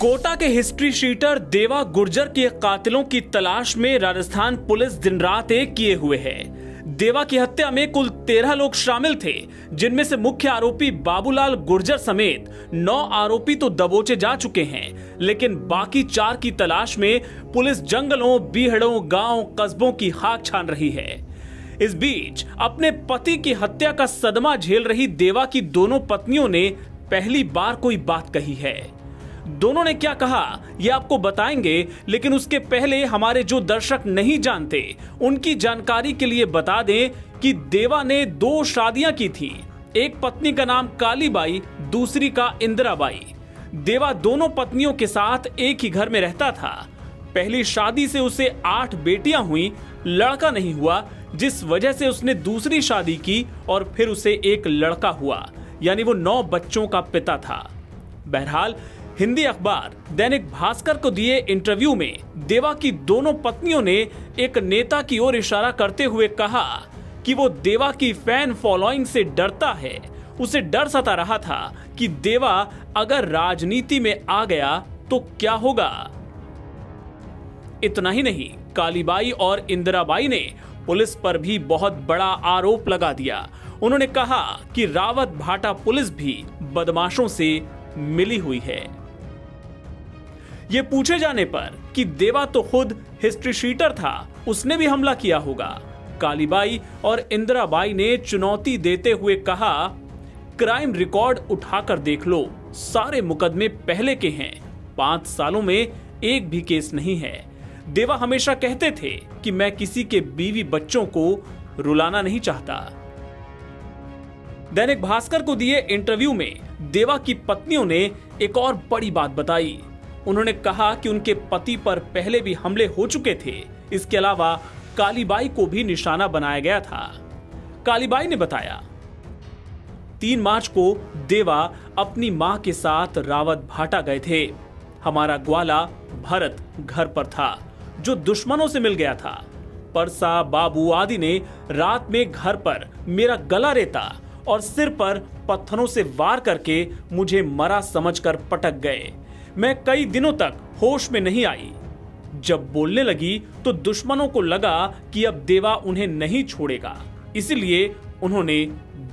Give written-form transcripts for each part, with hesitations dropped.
कोटा के history sheeter देवा गुर्जर के कातिलों की तलाश में राजस्थान पुलिस दिन रात एक किए हुए है। देवा की हत्या में कुल 13 लोग शामिल थे, जिनमें से मुख्य आरोपी बाबूलाल गुर्जर समेत 9 आरोपी तो दबोचे जा चुके हैं, लेकिन बाकी 4 की तलाश में पुलिस जंगलों, बीहड़ों, गांव, कस्बों की खाक छान रही है। इस बीच अपने पति की हत्या का सदमा झेल रही देवा की दोनों पत्नियों ने पहली बार कोई बात कही है। दोनों ने क्या कहा ये आपको बताएंगे, लेकिन उसके पहले हमारे जो दर्शक नहीं जानते उनकी जानकारी के लिए बता दें कि देवा ने 2 शादियां की थी। एक पत्नी का नाम कालीबाई, दूसरी का इंदिराबाई। देवा दोनों पत्नियों के साथ एक ही घर में रहता था। पहली शादी से उसे 8 बेटियां हुई, लड़का नहीं हुआ, जिस वजह से उसने दूसरी शादी की और फिर उसे एक लड़का हुआ, यानी वो 9 बच्चों का पिता था। बहरहाल हिंदी अखबार दैनिक भास्कर को दिए इंटरव्यू में देवा की दोनों पत्नियों ने एक नेता की ओर इशारा करते हुए कहा कि वो देवा की फैन फॉलोइंग से डरता है। उसे डर सता रहा था कि देवा अगर राजनीति में आ गया तो क्या होगा। इतना ही नहीं, कालीबाई और इंदिराबाई ने पुलिस पर भी बहुत बड़ा आरोप लगा दिया। उन्होंने कहा कि रावत भाटा पुलिस भी बदमाशों से मिली हुई है। ये पूछे जाने पर कि देवा तो खुद हिस्ट्री शीटर था, उसने भी हमला किया होगा, कालीबाई और इंदिराबाई ने चुनौती देते हुए कहा, क्राइम रिकॉर्ड उठाकर देख लो, सारे मुकदमे पहले के हैं, 5 सालों में एक भी केस नहीं है। देवा हमेशा कहते थे कि मैं किसी के बीवी बच्चों को रुलाना नहीं चाहता। दैनिक भास्कर को दिए इंटरव्यू में देवा की पत्नियों ने एक और बड़ी बात बताई। उन्होंने कहा कि उनके पति पर पहले भी हमले हो चुके थे। इसके अलावा कालीबाई को भी निशाना बनाया गया था। कालीबाई ने बताया, 3 मार्च को देवा अपनी मां के साथ रावत भाटा गए थे। हमारा ग्वाला भरत घर पर था, जो दुश्मनों से मिल गया था। परसा, बाबू आदि ने रात में घर पर मेरा गला रेता और सिर पर पत्थरों से वार करके मुझे मरा समझकर पटक गए। मैं कई दिनों तक होश में नहीं आई। जब बोलने लगी तो दुश्मनों को लगा कि अब देवा उन्हें नहीं छोड़ेगा, इसलिए उन्होंने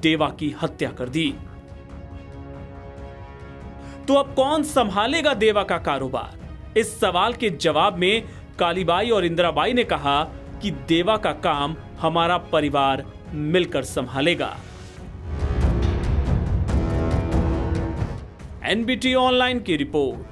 देवा की हत्या कर दी। तो अब कौन संभालेगा देवा का कारोबार? इस सवाल के जवाब में कालीबाई और इंदिराबाई ने कहा कि देवा का काम हमारा परिवार मिलकर संभालेगा। एनबीटी ऑनलाइन की रिपोर्ट।